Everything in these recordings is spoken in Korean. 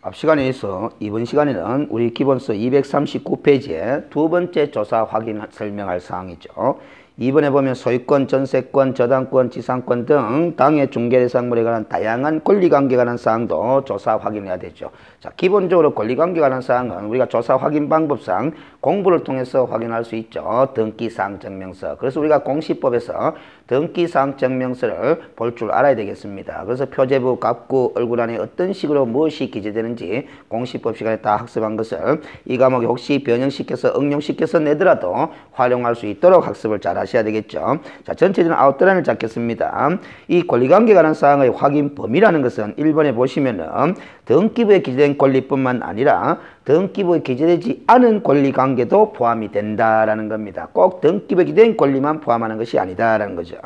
앞 시간에서 이번 시간에는 우리 기본서 239페이지에 두 번째 조사 확인 설명할 사항이죠. 이번에 보면 소유권, 전세권, 저당권, 지상권 등 당해 중개 대상물에 관한 다양한 권리관계에 관한 사항도 조사 확인해야 되죠. 자, 기본적으로 권리관계에 관한 사항은 우리가 조사 확인 방법상 공부를 통해서 확인할 수 있죠. 등기사항증명서. 그래서 우리가 공시법에서 등기사항증명서를 볼 줄 알아야 되겠습니다. 그래서 표제부, 갑구, 얼굴 안에 어떤 식으로 무엇이 기재되는지 공시법 시간에 다 학습한 것을 이 과목에 혹시 변형시켜서 응용시켜서 내더라도 활용할 수 있도록 학습을 잘 하셔야 되겠죠. 자, 전체적인 아웃라인을 잡겠습니다. 이 권리관계에 관한 사항의 확인 범위라는 것은 1번에 보시면은 등기부에 기재된 권리뿐만 아니라 등기부에 기재되지 않은 권리관계도 포함이 된다라는 겁니다. 꼭 등기부에 기재된 권리만 포함하는 것이 아니다라는 거죠.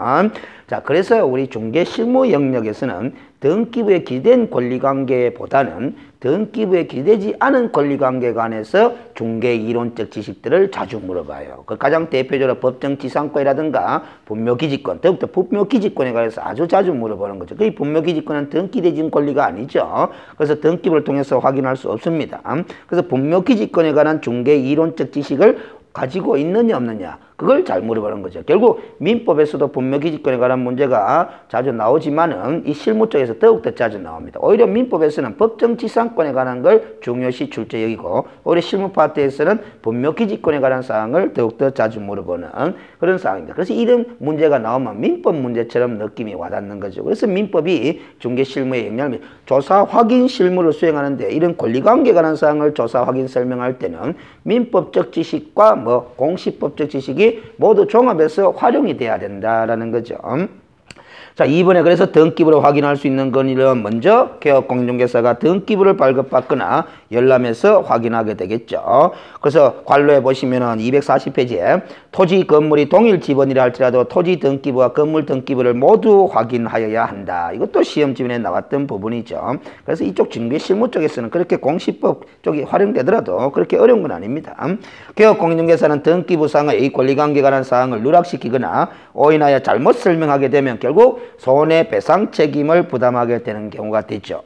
자, 그래서 우리 중개 실무 영역에서는 등기부에 기재된 권리관계보다는 등기부에 기재되지 않은 권리관계에 관해서 중개 이론적 지식들을 자주 물어봐요. 그 가장 대표적으로 법정지상권이라든가 분묘기지권, 더욱더 분묘기지권에 관해서 아주 자주 물어보는 거죠. 그 분묘기지권은 등기되진 권리가 아니죠. 그래서 등기부를 통해서 확인할 수 없습니다. 그래서 분묘기지권에 관한 중개 이론적 지식을 가지고 있느냐 없느냐 그걸 잘 물어보는 거죠. 결국 민법에서도 분묘기지권에 관한 문제가 자주 나오지만은 이 실무 쪽에서 더욱더 자주 나옵니다. 오히려 민법에서는 법정지상권에 관한 걸 중요시 출제 여기고 오히려 실무 파트에서는 분묘기지권에 관한 사항을 더욱더 자주 물어보는 그런 사항입니다. 그래서 이런 문제가 나오면 민법 문제처럼 느낌이 와닿는 거죠. 그래서 민법이 중개 실무에 영향을 조사 확인 실무를 수행하는데 이런 권리관계에 관한 사항을 조사 확인 설명할 때는 민법적 지식과 공시법적 지식이 모두 종합해서 활용이 돼야 된다라는 거죠. 자, 이번에 그래서 등기부를 확인할 수 있는 권리는 먼저 개업공인중개사가 등기부를 발급받거나 열람해서 확인하게 되겠죠. 그래서 관로에 보시면은 240페이지에 토지 건물이 동일 지번이라 할지라도 토지 등기부와 건물 등기부를 모두 확인하여야 한다. 이것도 시험 지문에 나왔던 부분이죠. 그래서 이쪽 중개 실무 쪽에서는 그렇게 공시법 쪽이 활용되더라도 그렇게 어려운 건 아닙니다. 개업공인중개사는 등기부상의 권리관계에 관한 사항을 누락시키거나 오인하여 잘못 설명하게 되면 결국 손해배상 책임을 부담하게 되는 경우가 되죠.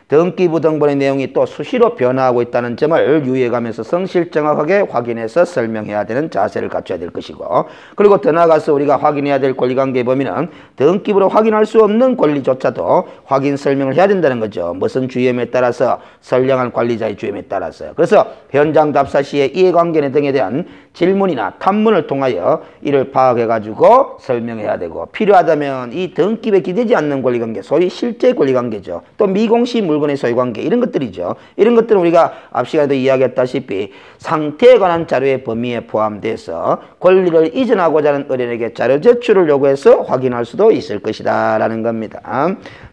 등기부 등본의 내용이 또 수시로 변화하고 있다는 점을 유의해가면서 성실 정확하게 확인해서 설명해야 되는 자세를 갖춰야 될 것이고, 그리고 더 나아가서 우리가 확인해야 될 권리관계 범위는 등기부로 확인할 수 없는 권리조차도 확인 설명을 해야 된다는 거죠. 무슨 주임에 따라서 선량한 관리자의 주임에 따라서. 그래서 현장 답사 시에 이해관계 등에 대한 질문이나 탐문을 통하여 이를 파악해가지고 설명해야 되고, 필요하다면 이 등기부에 기대지 않는 권리관계, 소위 실제 권리관계죠. 또 미공시 물건의 소유관계, 이런 것들이죠. 이런 것들은 우리가 앞 시간에도 이야기했다시피 상태에 관한 자료의 범위에 포함돼서 권리를 이전하고자 하는 의뢰인에게 자료 제출을 요구해서 확인할 수도 있을 것이다 라는 겁니다.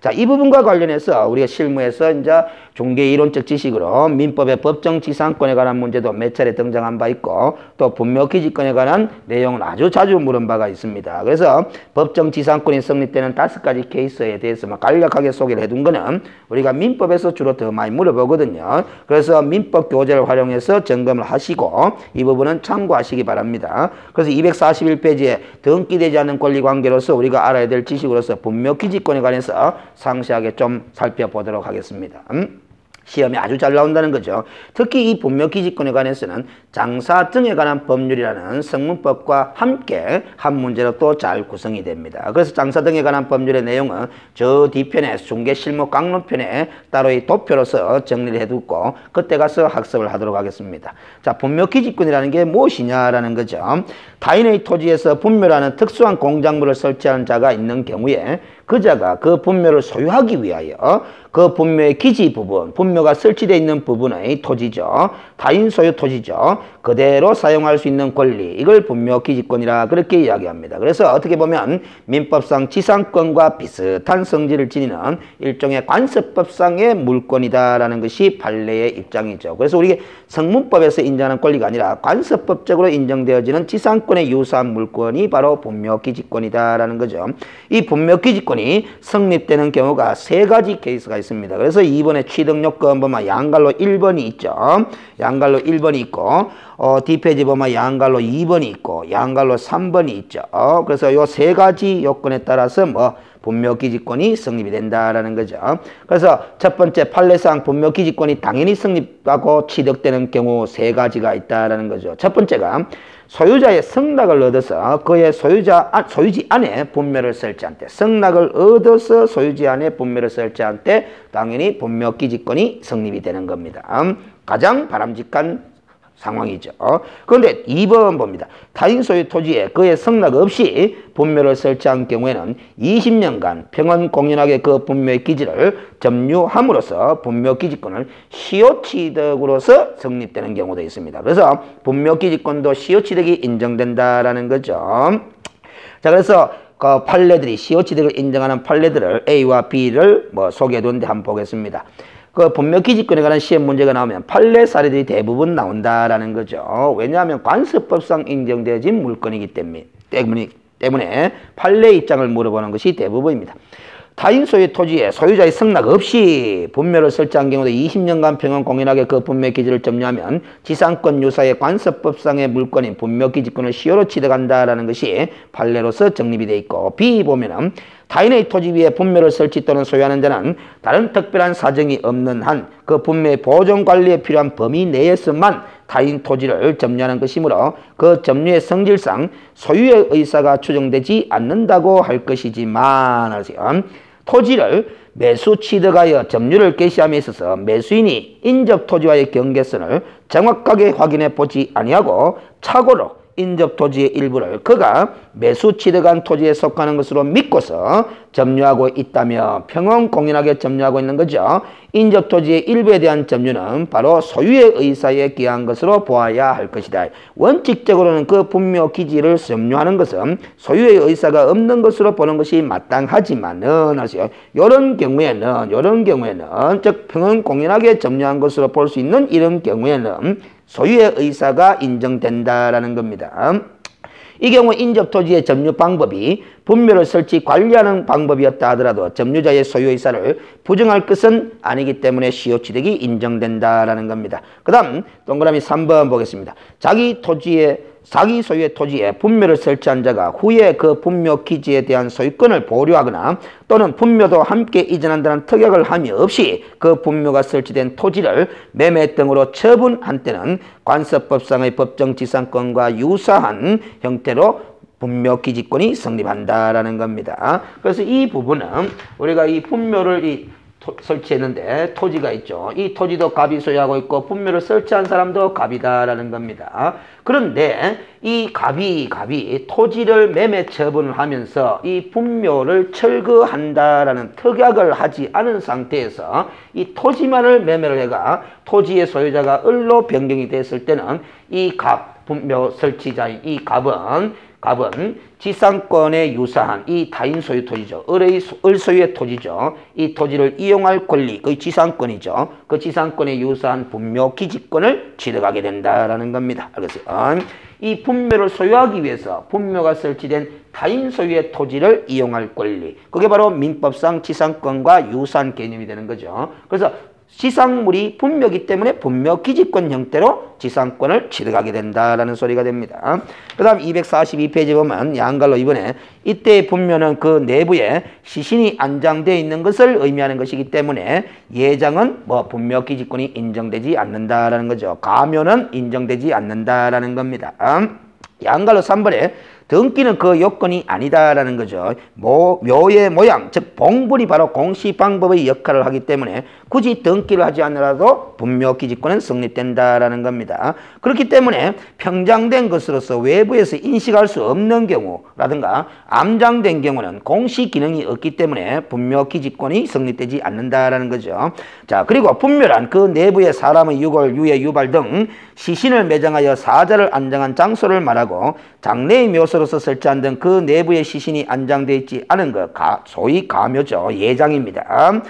자, 이 부분과 관련해서 우리가 실무에서 이제 중개 이론적 지식으로 민법의 법정지상권에 관한 문제도 몇 차례 등장한 바 있고, 또 분묘기지권에 관한 내용은 아주 자주 물은 바가 있습니다. 그래서 법정지상권이 성립되는 5가지 케이스에 대해서 간략하게 소개를 해둔 거는 우리가 민법에서 주로 더 많이 물어보거든요. 그래서 민법 교재를 활용해서 점검을 하시고 이 부분은 참고하시기 바랍니다. 그래서 241페이지에 등기되지 않는 권리관계로서 우리가 알아야 될 지식으로서 분묘기지권에 관해서 상세하게 좀 살펴보도록 하겠습니다. 시험에 아주 잘 나온다는 거죠. 특히 이 분묘기지권에 관해서는 장사 등에 관한 법률이라는 성문법과 함께 한 문제로 또 잘 구성이 됩니다. 그래서 장사 등에 관한 법률의 내용은 저 뒤편에 중개실무 강론편에 따로 이 도표로서 정리를 해두고 그때 가서 학습을 하도록 하겠습니다. 자, 분묘기지권이라는 게 무엇이냐라는 거죠. 타인의 토지에서 분묘라는 특수한 공작물을 설치하는 자가 있는 경우에 그 자가 그 분묘를 소유하기 위하여 그 분묘의 기지 부분, 분묘가 설치되어 있는 부분의 토지죠. 타인 소유 토지죠. 그대로 사용할 수 있는 권리, 이걸 분묘기지권이라 그렇게 이야기합니다. 그래서 어떻게 보면 민법상 지상권과 비슷한 성질을 지니는 일종의 관습법상의 물권이다라는 것이 판례의 입장이죠. 그래서 우리 성문법에서 인정하는 권리가 아니라 관습법적으로 인정되어지는 지상권에 유사한 물권이 바로 분묘기지권이다라는 거죠. 이 분묘기지권이 성립되는 경우가 3가지 케이스가 있습니다. 그래서 이번에 취득요건 보면 양갈로 1번이 있죠. 양갈로 1번이 있고, 뒷페이지 보면 양갈로 2번이 있고, 양갈로 3번이 있죠. 그래서 요 3가지 요건에 따라서 분묘기지권이 성립이 된다라는 거죠. 그래서 첫 번째 판례상 분묘기지권이 당연히 성립하고 취득되는 경우 세 가지가 있다라는 거죠. 첫 번째가 소유자의 승낙을 얻어서 그의 소유지 안에 분묘를 설치한 때, 승낙을 얻어서 소유지 안에 분묘를 설치한 때 당연히 분묘기지권이 성립이 되는 겁니다. 가장 바람직한 상황이죠. 그런데 2번 봅니다. 타인 소유 토지에 그의 승낙 없이 분묘를 설치한 경우에는 20년간 평원 공연하게 그 분묘의 기지를 점유함으로써 분묘기지권을 시효취득으로서 성립되는 경우도 있습니다. 그래서 분묘기지권도 시효취득이 인정된다라는 거죠. 자, 그래서 그 판례들이 시효취득을 인정하는 판례들을 A와 B를 소개해둔데 한번 보겠습니다. 그 분묘기지권에 관한 시험 문제가 나오면 판례 사례들이 대부분 나온다라는 거죠. 왜냐하면 관습법상 인정되어진 물건이기 때문에 판례 입장을 물어보는 것이 대부분입니다. 타인 소유 토지에 소유자의 승낙 없이 분묘를 설치한 경우도 20년간 평원 공연하게 그 분묘 기지를 점유하면 지상권 유사의 관습법상의 물건인 분묘기지권을 시효로 취득한다라는 것이 판례로서 정립이 되어 있고, B 보면은 타인의 토지 위에 분묘를 설치 또는 소유하는 자는 다른 특별한 사정이 없는 한 그 분묘의 보존 관리에 필요한 범위 내에서만 타인 토지를 점유하는 것이므로 그 점유의 성질상 소유의 의사가 추정되지 않는다고 할 것이지만, 토지를 매수 취득하여 점유를 개시함에 있어서 매수인이 인접 토지와의 경계선을 정확하게 확인해 보지 아니하고 착오로 인접 토지의 일부를 그가 매수 취득한 토지에 속하는 것으로 믿고서 점유하고 있다며 평원 공연하게 점유하고 있는 거죠. 인접 토지의 일부에 대한 점유는 바로 소유의 의사에 기한 것으로 보아야 할 것이다. 원칙적으로는 그 분묘 기지를 점유하는 것은 소유의 의사가 없는 것으로 보는 것이 마땅하지만은 이런 경우에는 즉 평원 공연하게 점유한 것으로 볼 수 있는 이런 경우에는 소유의 의사가 인정된다라는 겁니다. 이 경우 인접토지의 점유 방법이 분묘를 설치 관리하는 방법이었다 하더라도 점유자의 소유 의사를 부정할 것은 아니기 때문에 시효취득이 인정된다라는 겁니다. 그 다음 동그라미 3번 보겠습니다. 자기 소유의 토지에 분묘를 설치한 자가 후에 그 분묘 기지에 대한 소유권을 보류하거나 또는 분묘도 함께 이전한다는 특약을 함이 없이 그 분묘가 설치된 토지를 매매 등으로 처분한 때는 관습법상의 법정지상권과 유사한 형태로 분묘기지권이 성립한다라는 겁니다. 그래서 이 부분은 우리가 이 분묘를 설치했는데 토지가 있죠. 이 토지도 갑이 소유하고 있고 분묘를 설치한 사람도 갑이다라는 겁니다. 그런데 이 갑이 토지를 매매 처분을 하면서 이 분묘를 철거한다라는 특약을 하지 않은 상태에서 이 토지만을 매매를 해가 토지의 소유자가 을로 변경이 됐을 때는 이 분묘 설치자인 이 갑은 지상권에 유사한 이 타인 소유 토지죠. 을 소유의 토지죠. 이 토지를 이용할 권리, 그 지상권이죠. 그 지상권에 유사한 분묘 기지권을 취득하게 된다라는 겁니다. 알겠어요? 이 분묘를 소유하기 위해서 분묘가 설치된 타인 소유의 토지를 이용할 권리, 그게 바로 민법상 지상권과 유사한 개념이 되는 거죠. 그래서 지상물이 분묘이기 때문에 분묘기지권 형태로 지상권을 취득하게 된다라는 소리가 됩니다. 그 다음 242페이지 보면 양갈로 이번에 이때의 분묘는 그 내부에 시신이 안장되어 있는 것을 의미하는 것이기 때문에 예장은 분묘기지권이 인정되지 않는다라는 거죠. 가묘는 인정되지 않는다라는 겁니다. 양갈로 3번에 등기는 그 요건이 아니다라는 거죠. 묘의 모양, 즉 봉분이 바로 공시방법의 역할을 하기 때문에 굳이 등기를 하지 않으라도 분묘기지권은 성립된다라는 겁니다. 그렇기 때문에 평장된 것으로서 외부에서 인식할 수 없는 경우라든가 암장된 경우는 공시 기능이 없기 때문에 분묘기지권이 성립되지 않는다라는 거죠. 자, 그리고 분묘란 그 내부에 사람의 유골, 유해, 유발 등 시신을 매장하여 사자를 안장한 장소를 말하고 장래의 묘소로서 설치한 등 그 내부에 시신이 안장되어 있지 않은 것, 소위 가묘죠. 예장입니다.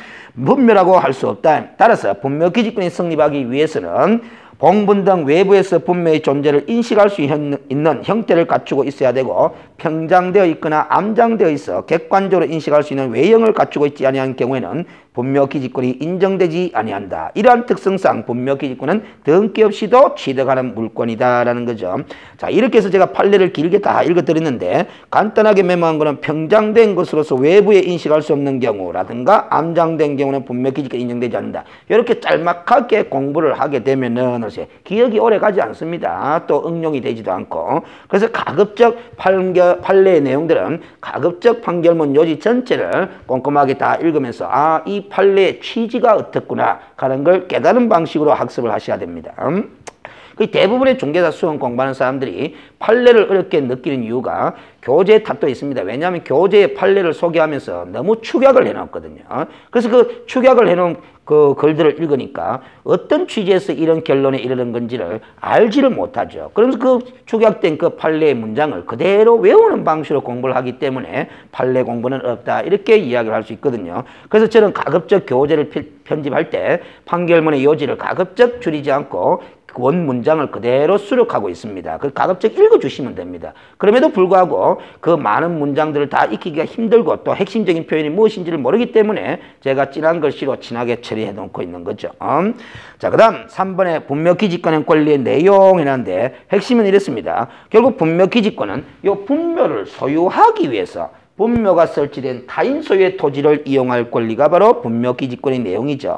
분묘라고 할 수 없다. 따라서 분묘기지권이 성립하기 위해서는 봉분 등 외부에서 분묘의 존재를 인식할 수 있는 형태를 갖추고 있어야 되고 평장되어 있거나 암장되어 있어 객관적으로 인식할 수 있는 외형을 갖추고 있지 아니한 경우에는 분묘기지권이 인정되지 아니한다. 이러한 특성상 분묘기지권은 등기 없이도 취득하는 물권이다라는 거죠. 자, 이렇게 해서 제가 판례를 길게 다 읽어드렸는데 간단하게 메모한 거는 평장된 것으로서 외부에 인식할 수 없는 경우라든가 암장된 경우는 분묘기지권이 인정되지 않는다. 이렇게 짤막하게 공부를 하게 되면은 기억이 오래 가지 않습니다. 또 응용이 되지도 않고. 그래서 가급적 판례의 내용들은 가급적 판결문 요지 전체를 꼼꼼하게 다 읽으면서 이 판례의 취지가 어떻구나 하는 걸 깨달은 방식으로 학습을 하셔야 됩니다. 대부분의 중개사 수험 공부하는 사람들이 판례를 어렵게 느끼는 이유가 교재 탓도 있습니다. 왜냐하면 교재에 판례를 소개하면서 너무 축약을 해놨거든요. 그래서 그 축약을 해놓은 그 글들을 읽으니까 어떤 취지에서 이런 결론에 이르는 건지를 알지를 못하죠. 그러면서 그 축약된 그 판례의 문장을 그대로 외우는 방식으로 공부를 하기 때문에 판례 공부는 어렵다. 이렇게 이야기를 할 수 있거든요. 그래서 저는 가급적 교재를 편집할 때 판결문의 요지를 가급적 줄이지 않고 원 문장을 그대로 수록하고 있습니다. 그 가급적 읽어주시면 됩니다. 그럼에도 불구하고 그 많은 문장들을 다 익히기가 힘들고 또 핵심적인 표현이 무엇인지를 모르기 때문에 제가 진한 글씨로 진하게 처리해 놓고 있는 거죠. 자, 그 다음 3번에 분묘기지권의 권리의 내용이라는데 핵심은 이렇습니다. 결국 분묘기지권은 이 분묘를 소유하기 위해서 분묘가 설치된 타인 소유의 토지를 이용할 권리가 바로 분묘기지권의 내용이죠.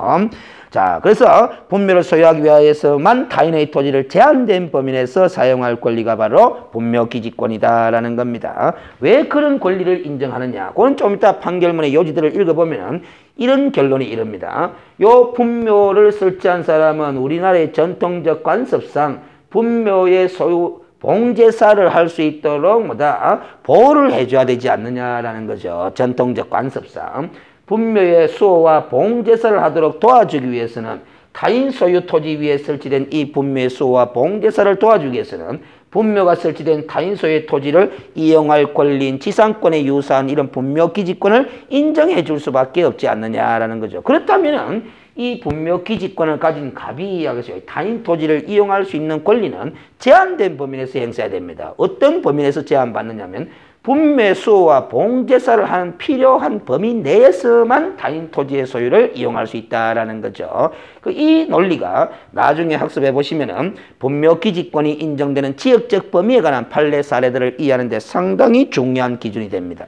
자, 그래서 분묘를 소유하기 위해서만 타인의 토지를 제한된 범위 내에서 사용할 권리가 바로 분묘기지권이다라는 겁니다. 왜 그런 권리를 인정하느냐? 그건 좀 이따 판결문의 요지들을 읽어보면 이런 결론이 이릅니다. 요 분묘를 설치한 사람은 우리나라의 전통적 관습상 분묘의 소유 봉제사를 할 수 있도록 보호를 해줘야 되지 않느냐라는 거죠. 전통적 관습상. 분묘의 수호와 봉제사를 하도록 도와주기 위해서는 타인 소유 토지 위에 설치된 이 분묘의 수호와 봉제사를 도와주기 위해서는 분묘가 설치된 타인 소유의 토지를 이용할 권리인 지상권에 유사한 이런 분묘기지권을 인정해 줄 수밖에 없지 않느냐라는 거죠. 그렇다면 이 분묘기지권을 가진 갑이 타인 토지를 이용할 수 있는 권리는 제한된 범위 내에서 행사해야 됩니다. 어떤 범위 내에서 제한받느냐면 분묘 수호와 봉제사를 하는 필요한 범위 내에서만 타인 토지의 소유를 이용할 수 있다라는 거죠. 이 논리가 나중에 학습해 보시면은 분묘기지권이 인정되는 지역적 범위에 관한 판례 사례들을 이해하는 데 상당히 중요한 기준이 됩니다.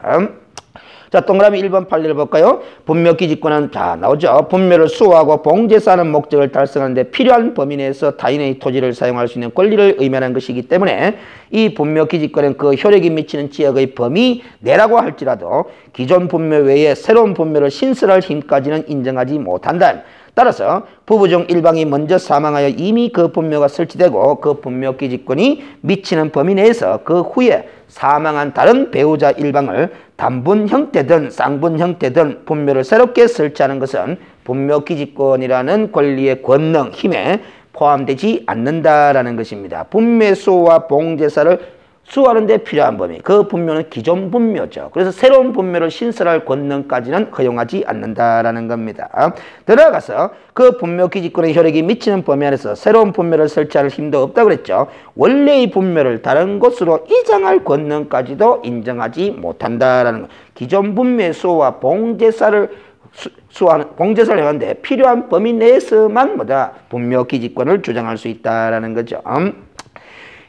자, 동그라미 1번 판례를 볼까요? 분묘기지권은 자 나오죠. 분묘를 수호하고 봉제사하는 목적을 달성하는 데 필요한 범위 내에서 타인의 토지를 사용할 수 있는 권리를 의미하는 것이기 때문에 이 분묘기지권은 그 효력이 미치는 지역의 범위 내라고 할지라도 기존 분묘 외에 새로운 분묘를 신설할 힘까지는 인정하지 못한다. 따라서 부부 중 일방이 먼저 사망하여 이미 그 분묘가 설치되고 그 분묘기지권이 미치는 범위 내에서 그 후에 사망한 다른 배우자 일방을 단분 형태든 쌍분 형태든 분묘를 새롭게 설치하는 것은 분묘기지권이라는 권리의 권능, 힘에 포함되지 않는다라는 것입니다. 분묘 수호와 봉제사를 수호하는 데 필요한 범위, 그 분묘는 기존 분묘죠. 그래서 새로운 분묘를 신설할 권능까지는 허용하지 않는다라는 겁니다. 들어가서 그 분묘기지권의 효력이 미치는 범위 안에서 새로운 분묘를 설치할 힘도 없다고 그랬죠. 원래의 분묘를 다른 곳으로 이장할 권능까지도 인정하지 못한다라는 것. 기존 분묘의 수호와 봉제사를 봉제사를 하는데 필요한 범위 내에서만 분묘기지권을 주장할 수 있다라는 거죠.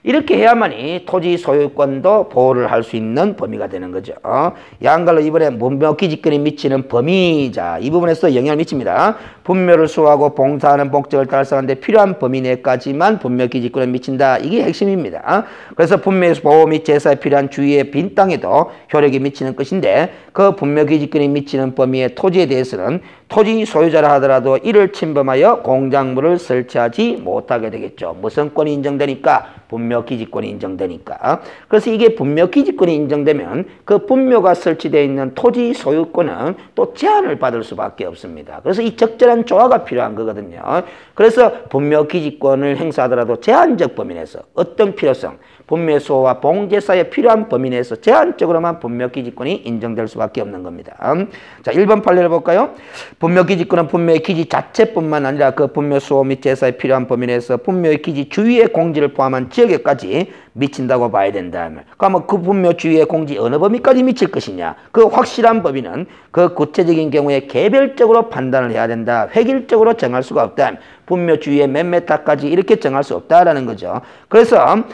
이렇게 해야만이 토지 소유권도 보호를 할 수 있는 범위가 되는 거죠. 양갈로 이번에 분묘기지권이 미치는 범위, 자, 이 부분에서 영향을 미칩니다. 분묘를 수호하고 봉사하는 목적을 달성하는 데 필요한 범위 내까지만 분묘기지권을 미친다. 이게 핵심입니다. 그래서 분묘 보호 및 제사에 필요한 주위의 빈 땅에도 효력이 미치는 것인데 그 분묘기지권이 미치는 범위의 토지에 대해서는 토지 소유자라 하더라도 이를 침범하여 공작물을 설치하지 못하게 되겠죠. 무슨 권이 인정되니까? 분묘기지권이 인정되니까. 그래서 이게 분묘기지권이 인정되면 그 분묘가 설치되어 있는 토지 소유권은 또 제한을 받을 수밖에 없습니다. 그래서 이 적절한 조화가 필요한 거거든요. 그래서 분묘기지권을 행사하더라도 제한적 범위 내에서 어떤 필요성, 분묘수호와 봉제사에 필요한 범위 내에서 제한적으로만 분묘기지권이 인정될 수밖에 없는 겁니다. 자, 1번 판례를 볼까요? 분묘기지권은 분묘의 기지 자체뿐만 아니라 그 분묘수호 및 제사에 필요한 범위 내에서 분묘의 기지 주위의 공지를 포함한 지역에까지 미친다고 봐야 된다. 그러면 그 분묘 주위의 공지 어느 범위까지 미칠 것이냐? 그 확실한 범위는 그 구체적인 경우에 개별적으로 판단을 해야 된다. 획일적으로 정할 수가 없다. 분묘 주위의 몇 메타까지 이렇게 정할 수 없다라는 거죠. 그래서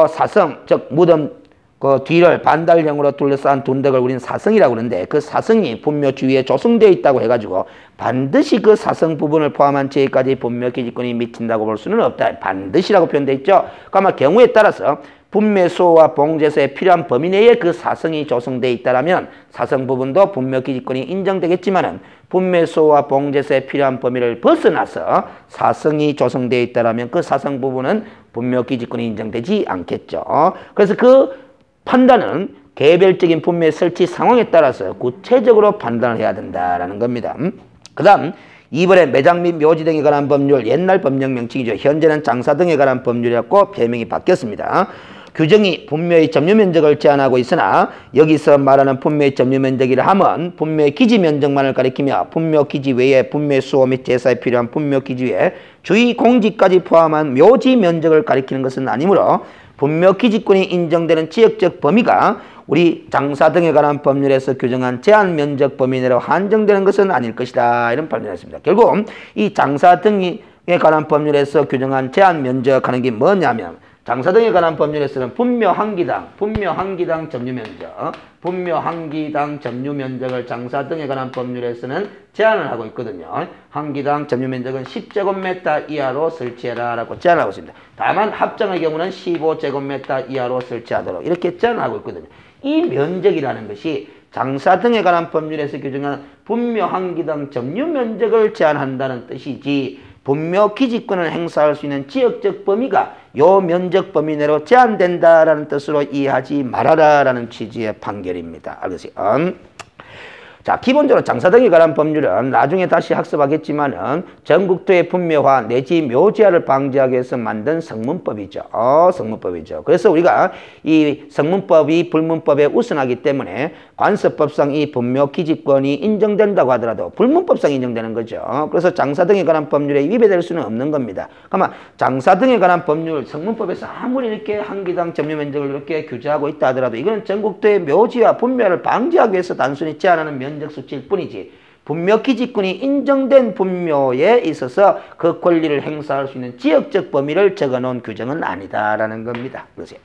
사성, 즉 무덤 그 뒤를 반달형으로 둘러싼 둔덕을 우리는 사성이라고 그러는데 그 사성이 분묘 주위에 조성되어 있다고 해가지고 반드시 그 사성 부분을 포함한 지역까지 분묘기지권이 미친다고 볼 수는 없다. 반드시라고 표현되어 있죠. 그러면 경우에 따라서 분묘수호와 봉제사에 필요한 범위 내에 그 사성이 조성되어 있다면 사성 부분도 분묘기지권이 인정되겠지만은 분묘수호와 봉제사에 필요한 범위를 벗어나서 사성이 조성되어 있다면 그 사성 부분은 분묘기지권이 인정되지 않겠죠. 그래서 그 판단은 개별적인 분묘의 설치 상황에 따라서 구체적으로 판단을 해야 된다라는 겁니다. 그 다음 2번에 매장 및 묘지 등에 관한 법률, 옛날 법령 명칭이죠. 현재는 장사 등에 관한 법률이었고 배명이 바뀌었습니다. 규정이 분묘의 점유 면적을 제한하고 있으나 여기서 말하는 분묘의 점유 면적이라 하면 분묘의 기지 면적만을 가리키며 분묘 기지 외에 분묘의 수호 및 제사에 필요한 분묘 기지 외에 주위 공지까지 포함한 묘지 면적을 가리키는 것은 아니므로 분묘 기지권이 인정되는 지역적 범위가 우리 장사 등에 관한 법률에서 규정한 제한 면적 범위 내로 한정되는 것은 아닐 것이다. 이런 판단을 했습니다. 결국 이 장사 등에 관한 법률에서 규정한 제한 면적 하는 게 뭐냐면 장사 등에 관한 법률에서는 분묘 한 기당 점유 면적, 분묘 한 기당 점유 면적을 장사 등에 관한 법률에서는 제한을 하고 있거든요. 한 기당 점유 면적은 10제곱미터 이하로 설치해라 라고 제한을 하고 있습니다. 다만 합정의 경우는 15제곱미터 이하로 설치하도록 이렇게 제한을 하고 있거든요. 이 면적이라는 것이 장사 등에 관한 법률에서 규정한 분묘 한 기당 점유 면적을 제한한다는 뜻이지 분묘 기지권을 행사할 수 있는 지역적 범위가 요 면적 범위 내로 제한된다라는 뜻으로 이해하지 말아라라는 취지의 판결입니다. 알겠어요? 자, 기본적으로 장사 등에 관한 법률은 나중에 다시 학습하겠지만은 전국토의 분묘화 내지 묘지화를 방지하기 위해서 만든 성문법이죠. 성문법이죠. 그래서 우리가 이 성문법이 불문법에 우선하기 때문에 관습법상 이 분묘 기지권이 인정된다고 하더라도 불문법상 인정되는 거죠. 그래서 장사 등에 관한 법률에 위배될 수는 없는 겁니다. 그러면 장사 등에 관한 법률 성문법에서 아무리 이렇게 한 기당 점유 면적을 이렇게 규제하고 있다 하더라도 이거는 전국토의 묘지와 분묘를 방지하기 위해서 단순히 제한하는 면적 수치일 뿐이지 분묘 기지권이 인정된 분묘에 있어서 그 권리를 행사할 수 있는 지역적 범위를 적어놓은 규정은 아니다라는 겁니다. 그래서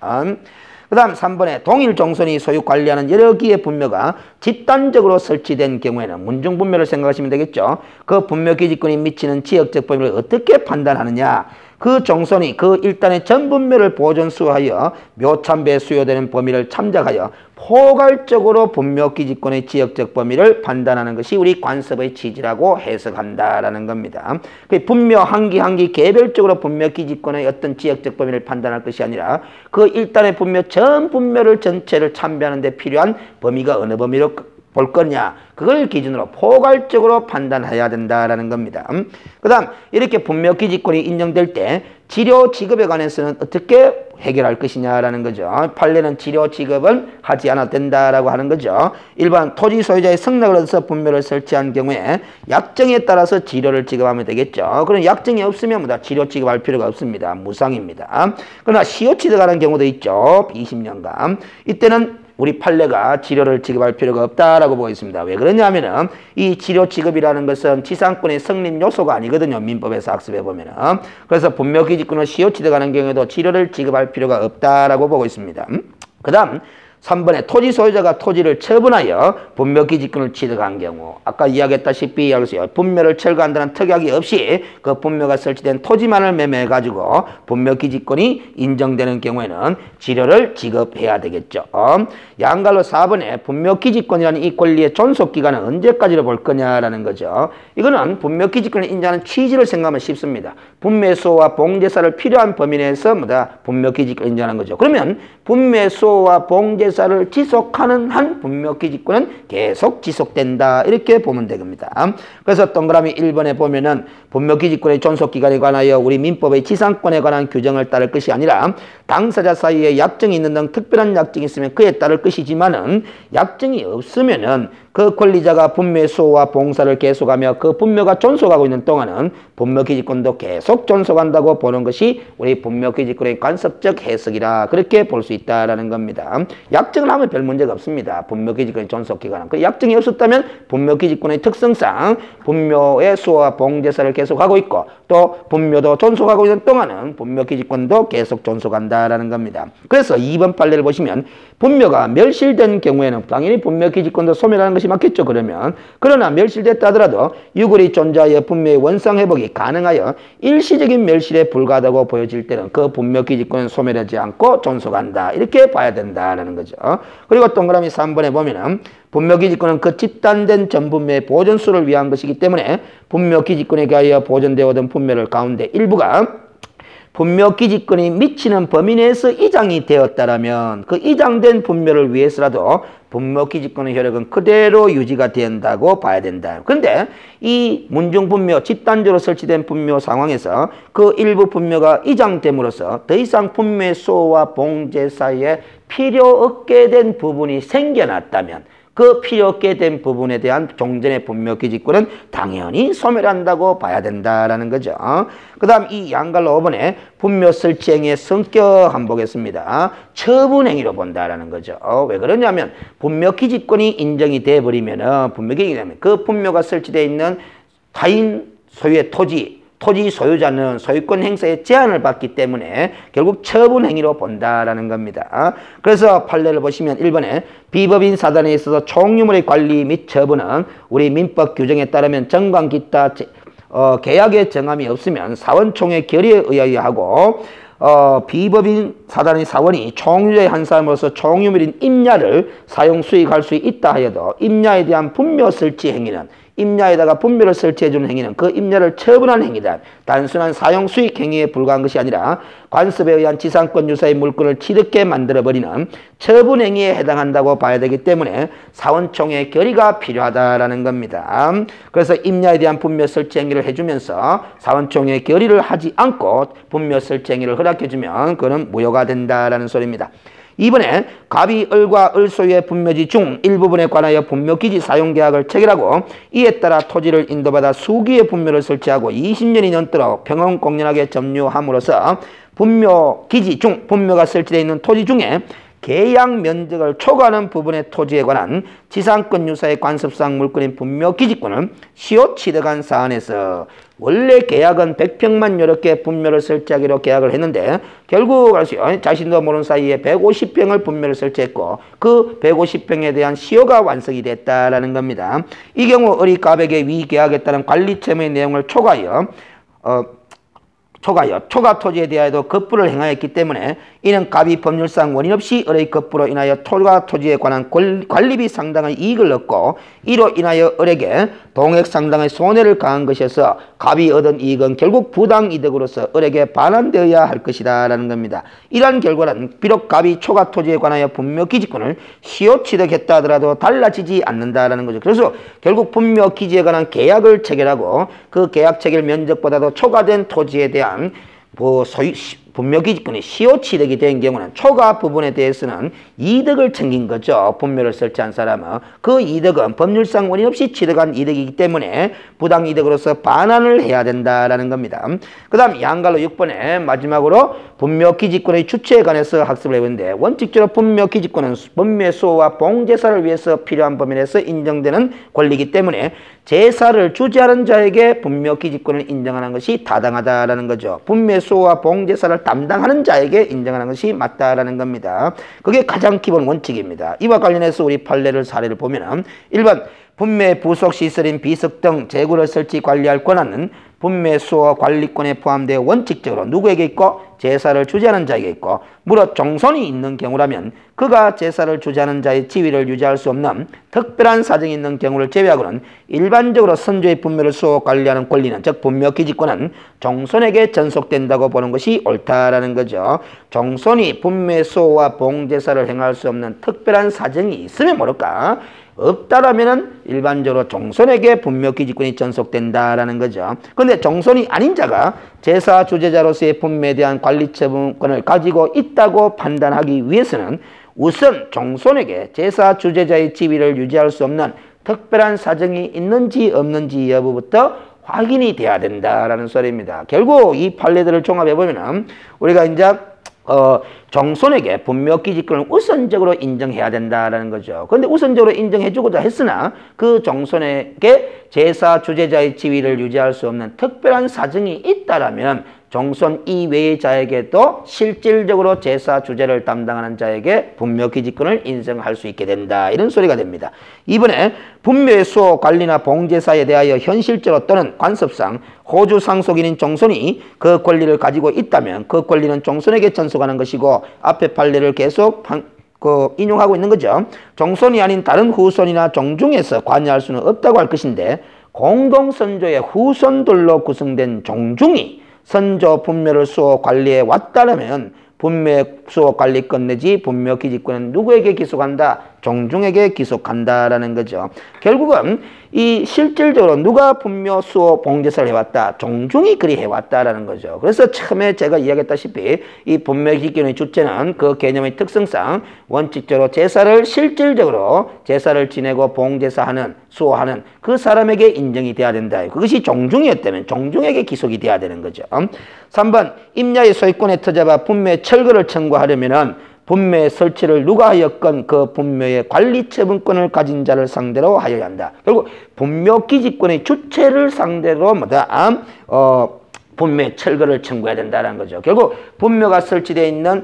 그 다음 3번에 동일 종선이 소유 관리하는 여러 개의 분묘가 집단적으로 설치된 경우에는 문중분묘를 생각하시면 되겠죠. 그 분묘 기지권이 미치는 지역적 범위를 어떻게 판단하느냐. 그 종선이 그 일단의 전 분묘를 보존 수하여 묘참배에 수요되는 범위를 참작하여 포괄적으로 분묘 기지권의 지역적 범위를 판단하는 것이 우리 관습의 취지라고 해석한다라는 겁니다. 분묘 한 기 개별적으로 분묘 기지권의 어떤 지역적 범위를 판단할 것이 아니라 그 일단의 분묘 전 분묘를 전체를 참배하는 데 필요한 범위가 어느 범위로 볼 거냐 그걸 기준으로 포괄적으로 판단해야 된다라는 겁니다. 그 다음 이렇게 분묘 기지권이 인정될 때 치료 지급에 관해서는 어떻게 해결할 것이냐라는 거죠. 판례는 치료 지급은 하지 않아도 된다라고 하는 거죠. 일반 토지 소유자의 승낙을 얻어서 분묘를 설치한 경우에 약정에 따라서 치료를 지급하면 되겠죠. 그럼 약정이 없으면 뭐다 치료 지급할 필요가 없습니다. 무상입니다. 그러나 시효치 들어가는 경우도 있죠. 20년간. 이때는 우리 판례가 치료를 지급할 필요가 없다라고 보고 있습니다. 왜 그러냐면은 이 치료 지급이라는 것은 지상권의 성립 요소가 아니거든요. 민법에서 학습해 보면은. 그래서 분묘 기지권을 시효치 들어가는 경우에도 치료를 지급할 필요가 없다라고 보고 있습니다. 그 다음 3번에 토지 소유자가 토지를 처분하여 분묘 기지권을 취득한 경우 아까 이야기했다시피 분묘를 철거한다는 특약이 없이 그 분묘가 설치된 토지만을 매매해가지고 분묘 기지권이 인정되는 경우에는 치료를 지급해야 되겠죠. 양갈로 4번에 분묘 기지권이라는 이 권리의 존속기간은 언제까지로 볼 거냐라는 거죠. 이거는 분묘 기지권을 인정하는 취지를 생각하면 쉽습니다. 분묘수호와 봉제사를 필요한 범위 내에서 분묘 기지권을 인정하는 거죠. 그러면 분묘수호와 봉제사 봉제사를 지속하는 한 분묘기지권은 계속 지속된다. 이렇게 보면 되겁니다. 그래서 동그라미 1번에 보면은 분묘기지권의 존속기간에 관하여 우리 민법의 지상권에 관한 규정을 따를 것이 아니라 당사자 사이에 약정이 있는 등 특별한 약정이 있으면 그에 따를 것이지만은 약정이 없으면은 그 권리자가 분묘의 수호와 봉사를 계속하며 그 분묘가 존속하고 있는 동안은 분묘기지권도 계속 존속한다고 보는 것이 우리 분묘기지권의 관습적 해석이라 그렇게 볼 수 있다라는 겁니다. 약정을 하면 별 문제가 없습니다. 분묘기지권의 존속기간은. 그 약정이 없었다면 분묘기지권의 특성상 분묘의 수호와 봉제사를 계속하고 있고 또 분묘도 존속하고 있는 동안은 분묘기지권도 계속 존속한다라는 겁니다. 그래서 2번 판례를 보시면 분묘가 멸실된 경우에는 당연히 분묘기지권도 소멸하는 것이 맞겠죠. 그러나 멸실됐다 하더라도 유골이 존재하여 분묘의 원상회복이 가능하여 일시적인 멸실에 불과하다고 보여질 때는 그 분묘기지권은 소멸하지 않고 존속한다. 이렇게 봐야 된다는 거죠. 그리고 동그라미 3번에 보면은 분묘기지권은 그 집단된 전분묘의 보존수를 위한 것이기 때문에 분묘기지권에 가하여 보존되어 오던 분묘를 가운데 일부가 분묘기지권이 미치는 범위 내에서 이장이 되었다라면 그 이장된 분묘를 위해서라도 분묘기지권의 효력은 그대로 유지가 된다고 봐야 된다. 그런데 이 문중분묘 집단적으로 설치된 분묘 상황에서 그 일부 분묘가 이장됨으로써 더 이상 분묘의 수호와 봉제 사이에 필요 없게 된 부분이 생겨났다면 그 필요 없게 된 부분에 대한 종전의 분묘기지권은 당연히 소멸한다고 봐야 된다라는 거죠. 그 다음 이 양갈로 5번에 분묘 설치행위의 성격 한번 보겠습니다. 처분행위로 본다라는 거죠. 왜 그러냐면 분묘기지권이 인정이 돼버리면은 분묘기지권이 그 분묘가 설치되어 있는 타인 소유의 토지 소유자는 소유권 행사에 제한을 받기 때문에 결국 처분 행위로 본다라는 겁니다. 그래서 판례를 보시면 1번에 비법인 사단에 있어서 총유물의 관리 및 처분은 우리 민법 규정에 따르면 정관 기타 계약의 정함이 없으면 사원총회 결의에 의하여 하고 비법인 사단의 사원이 총유의 한 사람으로서 총유물인 임야를 사용 수익할 수 있다 하여도 임야에 대한 분묘 설치 행위는 임야에다가 분묘를 설치해주는 행위는 그 임야를 처분하는 행위다. 단순한 사용 수익 행위에 불과한 것이 아니라 관습에 의한 지상권 유사의 물건을 취득해 만들어버리는 처분 행위에 해당한다고 봐야 되기 때문에 사원총회 결의가 필요하다라는 겁니다. 그래서 임야에 대한 분묘 설치 행위를 해주면서 사원총회 결의를 하지 않고 분묘 설치 행위를 허락해주면 그는 무효가 된다라는 소리입니다. 2번에 갑이 을과 을 소유의 분묘지 중 일부분에 관하여 분묘기지 사용계약을 체결하고 이에 따라 토지를 인도받아 수기의 분묘를 설치하고 20년이 넘도록 평온공연하게 점유함으로써 분묘기지 중 분묘가 설치되어 있는 토지 중에 계약 면적을 초과하는 부분의 토지에 관한 지상권 유사의 관습상 물건인 분묘기지권을 시효 취득한 사안에서 원래 계약은 100평만 이렇게 분묘를 설치하기로 계약을 했는데 결국 자신도 모르는 사이에 150평을 분묘를 설치했고 그 150평에 대한 시효가 완성이 됐다라는 겁니다. 이 경우 을이 갑에게 위 계약에 따른 관리 채무의 내용을 초과하여 초과 토지에 대하여도 급부를 행하였기 때문에 이는 갑이 법률상 원인 없이 을의 급부로 인하여 초과 토지에 관한 관리비 상당의 이익을 얻고 이로 인하여 을에게 동액 상당의 손해를 가한 것이어서 갑이 얻은 이익은 결국 부당이득으로서 을에게 반환되어야 할 것이다 라는 겁니다. 이러한 결과는 비록 갑이 초과 토지에 관하여 분묘기지권을 시효 취득했다 하더라도 달라지지 않는다라는 거죠. 그래서 결국 분묘기지에 관한 계약을 체결하고 그 계약 체결 면적보다도 초과된 토지에 대한 분묘기지권이 시효 취득이 된 경우는 초과 부분에 대해서는 이득을 챙긴 거죠. 분묘를 설치한 사람은. 그 이득은 법률상 원인 없이 취득한 이득이기 때문에 부당이득으로서 반환을 해야 된다라는 겁니다. 그 다음 양갈로 6번에 마지막으로 분묘기지권의 주체에 관해서 학습을 해보는데 원칙적으로 분묘기지권은 분묘의 수호와 봉제사를 위해서 필요한 범위 내에서 인정되는 권리이기 때문에 제사를 주재하는 자에게 분묘기지권을 인정하는 것이 타당하다라는 거죠. 분묘의 수호와 봉제사를 담당하는 자에게 인정하는 것이 맞다라는 겁니다. 그게 가장 기본 원칙입니다. 이와 관련해서 우리 판례를 사례를 보면 1번 분묘의 부속 시설인 비석 등 재구를 설치 관리할 권한은 분묘의 수호 관리권에 포함되어 원칙적으로 누구에게 있고 제사를 주재하는 자에게 있고 무릇 정손이 있는 경우라면 그가 제사를 주재하는 자의 지위를 유지할 수 없는 특별한 사정이 있는 경우를 제외하고는 일반적으로 선조의 분묘를 수호 관리하는 권리는 즉 분묘 기지권은 정손에게 전속된다고 보는 것이 옳다라는 거죠. 정손이 분묘의 수호와 봉제사를 행할 수 없는 특별한 사정이 있으면 모를까 없다라면은 일반적으로 정손에게 분묘 기지권이 전속된다라는 거죠. 그런데 정손이 아닌 자가 제사 주재자로서의 분묘에 대한 관리 처분권을 가지고 있다고 판단하기 위해서는 우선 정손에게 제사 주재자의 지위를 유지할 수 없는 특별한 사정이 있는지 없는지 여부부터 확인이 돼야 된다라는 소리입니다. 결국 이 판례들을 종합해 보면은 우리가 이제 정손에게 분묘 기지권을 우선적으로 인정해야 된다라는 거죠. 그런데 우선적으로 인정해주고자 했으나 그 정손에게 제사 주재자의 지위를 유지할 수 없는 특별한 사정이 있다라면 정손 이외의 자에게도 실질적으로 제사 주재를 담당하는 자에게 분묘 기지권을 인정할 수 있게 된다. 이런 소리가 됩니다. 이번에 분묘의 수호 관리나 봉제사에 대하여 현실적으로 또는 관습상 호주 상속인인 정손이 그 권리를 가지고 있다면 그 권리는 정손에게 전속하는 것이고 앞에 판례를 계속 인용하고 있는 거죠. 정손이 아닌 다른 후손이나 종중에서 관여할 수는 없다고 할 것인데 공동선조의 후손들로 구성된 종중이 선조 분묘를 수호 관리해 왔다면 분묘 수호 관리권 내지 분묘 기지권은 누구에게 기속한다? 종중에게 기속한다라는 거죠. 결국은 이 실질적으로 누가 분묘 수호 봉제사를 해왔다? 종중이 그리 해왔다라는 거죠. 그래서 처음에 제가 이야기했다시피 이 분묘 기지권의 주체는 그 개념의 특성상 원칙적으로 제사를 실질적으로 제사를 지내고 봉제사하는 수호하는 그 사람에게 인정이 돼야 된다. 그것이 종중이었다면 종중에게 기속이 돼야 되는 거죠. 3번 임야의 소유권에 터잡아 분묘의 철거를 청구하려면은 분묘의 설치를 누가 하였건 그 분묘의 관리 처분권을 가진 자를 상대로 하여야 한다. 결국 분묘 기지권의 주체를 상대로 분묘의 철거를 청구해야 된다는 거죠. 결국 분묘가 설치되어 있는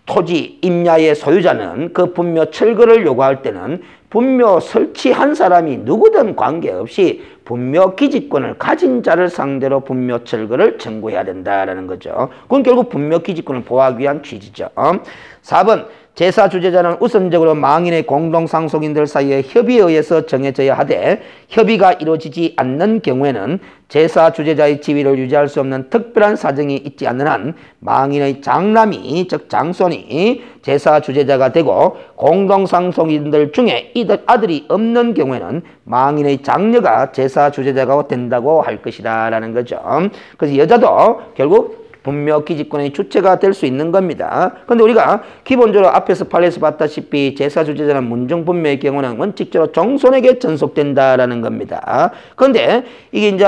토지, 임야의 소유자는 그 분묘 철거를 요구할 때는 분묘 설치한 사람이 누구든 관계없이 분묘 기지권을 가진 자를 상대로 분묘 철거를 청구해야 된다라는 거죠. 그건 결국 분묘 기지권을 보호하기 위한 취지죠. 4번 제사 주재자는 우선적으로 망인의 공동상속인들 사이의 협의에 의해서 정해져야 하되 협의가 이루어지지 않는 경우에는 제사 주재자의 지위를 유지할 수 없는 특별한 사정이 있지 않는 한 망인의 장남이 즉 장손이 제사 주재자가 되고 공동상속인들 중에 이들 아들이 없는 경우에는 망인의 장녀가 제사 주재자가 된다고 할 것이다 라는 거죠. 그래서 여자도 결국 분묘 기지권의 주체가 될 수 있는 겁니다. 그런데 우리가 기본적으로 앞에서 판례에서 봤다시피 제사 주재자는 문정분묘의 경우는 원칙적으로 정손에게 전속된다라는 겁니다. 그런데 이게 이제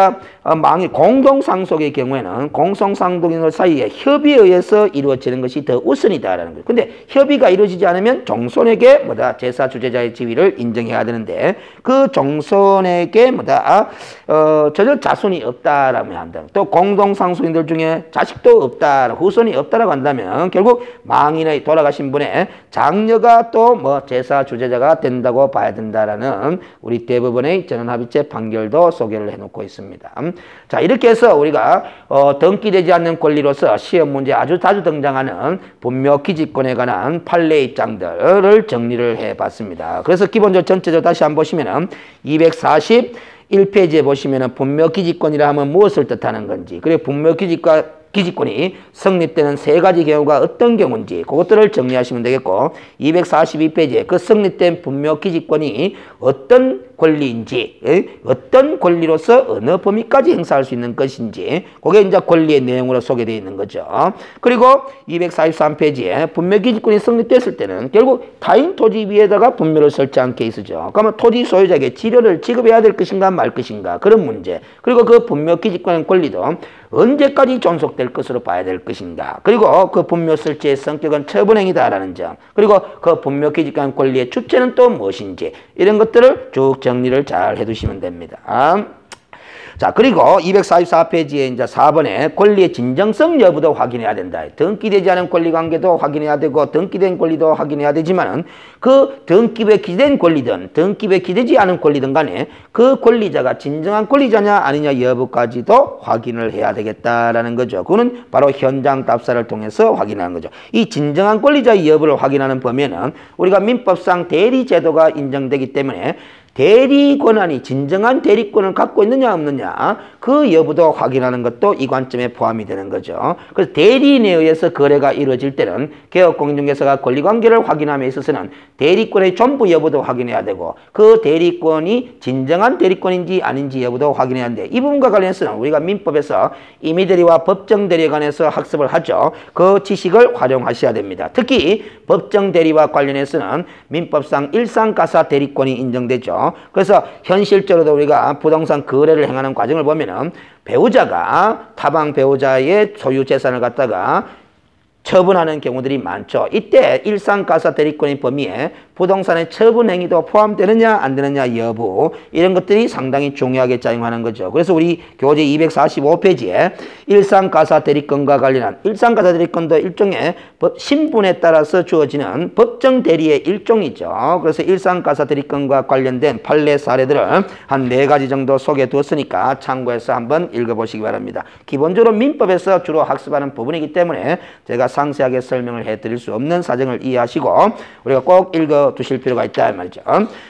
망인 공동상속의 경우에는 공동상속인들 사이에 협의에 의해서 이루어지는 것이 더 우선이다라는 거예요. 그런데 협의가 이루어지지 않으면 정손에게 제사 주재자의 지위를 인정해야 되는데 그 정손에게 전혀 자손이 없다라고 한다. 또 공동상속인들 중에 자식도 없다, 후손이 없다라고 한다면 결국 망인의 돌아가신 분의 장녀가 또 제사 주재자가 된다고 봐야 된다라는 우리 대법원의 전원합의체 판결도 소개를 해놓고 있습니다. 자, 이렇게 해서 우리가 등기되지 않는 권리로서 시험 문제에 아주 자주 등장하는 분묘 기지권에 관한 판례 입장들을 정리를 해봤습니다. 그래서 기본적으로 전체적으로 다시 한번 보시면은 241페이지에 보시면은 분묘 기지권이라 하면 무엇을 뜻하는 건지, 그리고 분묘 기지권이 성립되는 세 가지 경우가 어떤 경우인지 그것들을 정리하시면 되겠고, 242페이지에 그 성립된 분묘 기지권이 어떤 권리인지, 어떤 권리로서 어느 범위까지 행사할 수 있는 것인지, 그게 이제 권리의 내용으로 소개되어 있는 거죠. 그리고 243페이지에 분묘 기지권이 성립됐을 때는 결국 타인 토지 위에다가 분묘를 설치한 케이스죠. 그러면 토지 소유자에게 지료를 지급해야 될 것인가 말 것인가, 그런 문제. 그리고 그 분묘 기지권의 권리도 언제까지 존속될 것으로 봐야 될 것인가, 그리고 그 분묘 설치의 성격은 처분행위다라는 점, 그리고 그 분묘 기지권 권리의 주체는 또 무엇인지, 이런 것들을 쭉 정리를 잘 해두시면 됩니다. 자, 그리고 244페이지에 이제 4번에 권리의 진정성 여부도 확인해야 된다. 등기되지 않은 권리 관계도 확인해야 되고 등기된 권리도 확인해야 되지만은 그 등기부에 기재된 권리든 등기부에 기재되지 않은 권리든 간에 그 권리자가 진정한 권리자냐 아니냐 여부까지도 확인을 해야 되겠다라는 거죠. 그거는 바로 현장 답사를 통해서 확인하는 거죠. 이 진정한 권리자의 여부를 확인하는 범위에는 우리가 민법상 대리제도가 인정되기 때문에 대리 권한이 진정한 대리권을 갖고 있느냐 없느냐 그 여부도 확인하는 것도 이 관점에 포함이 되는 거죠. 그래서 대리인에 의해서 거래가 이루어질 때는 개업공인중개사가 권리관계를 확인함에 있어서는 대리권의 전부 여부도 확인해야 되고 그 대리권이 진정한 대리권인지 아닌지 여부도 확인해야 하는데 이 부분과 관련해서는 우리가 민법에서 임의대리와 법정대리에 관해서 학습을 하죠. 그 지식을 활용하셔야 됩니다. 특히 법정대리와 관련해서는 민법상 일상가사 대리권이 인정되죠. 그래서 현실적으로도 우리가 부동산 거래를 행하는 과정을 보면은 배우자가 타방 배우자의 소유 재산을 갖다가 처분하는 경우들이 많죠. 이때 일상가사 대리권의 범위에 부동산의 처분 행위도 포함되느냐 안 되느냐 여부 이런 것들이 상당히 중요하게 작용하는 거죠. 그래서 우리 교재 245페이지에 일상가사 대리권과 관련한 일상가사 대리권도 일종의 신분에 따라서 주어지는 법정 대리의 일종이죠. 그래서 일상가사 대리권과 관련된 판례 사례들을 한 4가지 정도 소개해 두었으니까 참고해서 한번 읽어보시기 바랍니다. 기본적으로 민법에서 주로 학습하는 부분이기 때문에 제가 상세하게 설명을 해드릴 수 없는 사정을 이해하시고 우리가 꼭 읽어두실 필요가 있다 말이죠.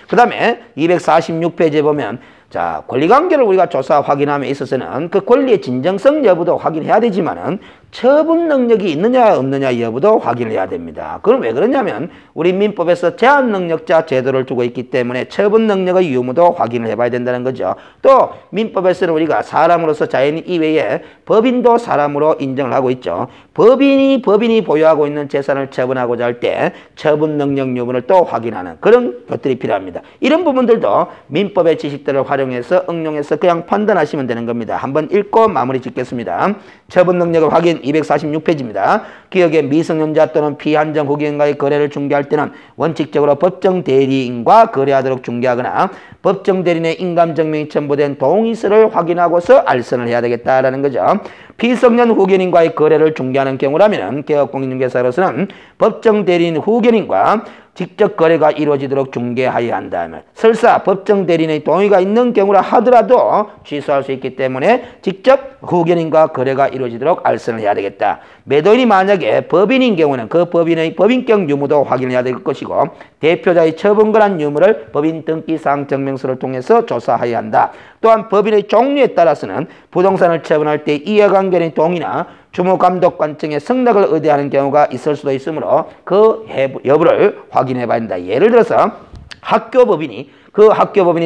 그 다음에 246페이지에 보면 자, 권리관계를 우리가 조사 확인함에 있어서는 그 권리의 진정성 여부도 확인해야 되지만은 처분 능력이 있느냐 없느냐 여부도 확인해야 됩니다. 그럼 왜 그러냐면 우리 민법에서 제한 능력자 제도를 두고 있기 때문에 처분 능력의 유무도 확인을 해봐야 된다는 거죠. 또 민법에서는 우리가 사람으로서 자연 이외에 법인도 사람으로 인정을 하고 있죠. 법인이 보유하고 있는 재산을 처분하고자 할 때 처분 능력 유무를 또 확인하는 그런 것들이 필요합니다. 이런 부분들도 민법의 지식들을 활용해서 응용해서 그냥 판단하시면 되는 겁니다. 한번 읽고 마무리 짓겠습니다. 처분 능력을 확인 246페이지입니다. 기업의 미성년자 또는 피한정 후기인과의 거래를 중개할 때는 원칙적으로 법정 대리인과 거래하도록 중개하거나 법정 대리인의 인감증명이 첨부된 동의서를 확인하고서 알선을 해야 되겠다라는 거죠. 피성년 후견인과의 거래를 중개하는 경우라면 개업공인중개사로서는 법정 대리인 후견인과 직접 거래가 이루어지도록 중개하여야 한다. 설사 법정 대리인의 동의가 있는 경우라 하더라도 취소할 수 있기 때문에 직접 후견인과 거래가 이루어지도록 알선을 해야 되겠다. 매도인이 만약에 법인인 경우는 그 법인의 법인격 유무도 확인해야 될 것이고 대표자의 처분권한 유무를 법인 등기사항 증명서를 통해서 조사해야 한다. 또한 법인의 종류에 따라서는 부동산을 처분할 때 이해관계의 동의나 주무감독관청의 승낙을 의뢰하는 경우가 있을 수도 있으므로 그 여부를 확인해 봐야 한다. 예를 들어서 학교법인이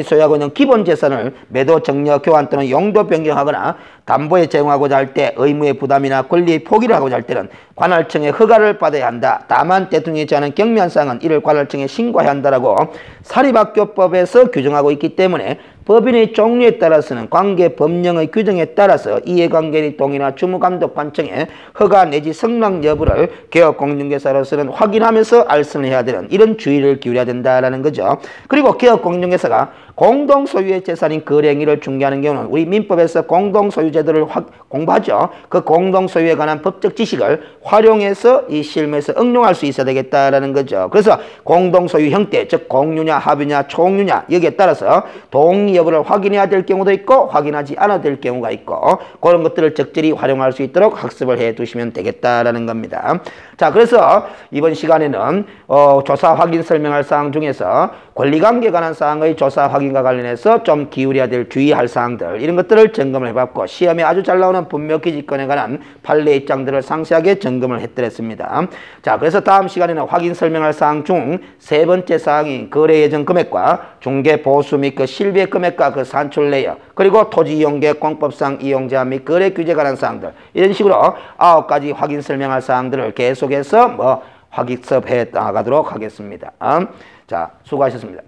소유하고 있는 기본 재산을 매도, 정려, 교환 또는 용도 변경하거나 담보에 제공하고자 할 때 의무의 부담이나 권리의 포기를 하고자 할 때는 관할청의 허가를 받아야 한다. 다만 대통령이 제하는 경미한 사항은 이를 관할청에 신고해야 한다라고 사립학교법에서 규정하고 있기 때문에 법인의 종류에 따라서는 관계 법령의 규정에 따라서 이해관계의 동의나 주무감독관청의 허가 내지 승낙 여부를 개업공인중개사로서는 확인하면서 알선을 해야 되는 이런 주의를 기울여야 된다라는 거죠. 그리고 개업공인중개사가 공동소유의 재산인 거래행위를 중개하는 경우는 우리 민법에서 공동소유제도를 공부하죠. 그 공동소유에 관한 법적 지식을 활용해서 이 실무에서 응용할 수 있어야 되겠다라는 거죠. 그래서 공동소유 형태, 즉 공유냐 합유냐 총유냐 여기에 따라서 동의 여부를 확인해야 될 경우도 있고 확인하지 않아도 될 경우가 있고 그런 것들을 적절히 활용할 수 있도록 학습을 해 두시면 되겠다라는 겁니다. 자, 그래서 이번 시간에는 조사 확인 설명할 사항 중에서 권리관계에 관한 사항의 조사 확인과 관련해서 좀 기울여야 될 주의할 사항들 이런 것들을 점검을 해봤고 시험에 아주 잘 나오는 분묘기지권에 관한 판례 입장들을 상세하게 점검을 해드렸습니다. 자, 그래서 다음 시간에는 확인 설명할 사항 중 세 번째 사항인 거래 예정 금액과 중개 보수 및 그 실비의 금액과 그 산출 내역 그리고 토지 이용계획 공법상 이용 제한 및 거래 규제에 관한 사항들 이런 식으로 9가지 확인 설명할 사항들을 계속해서 학습해 나가도록 하겠습니다. 자, 수고하셨습니다.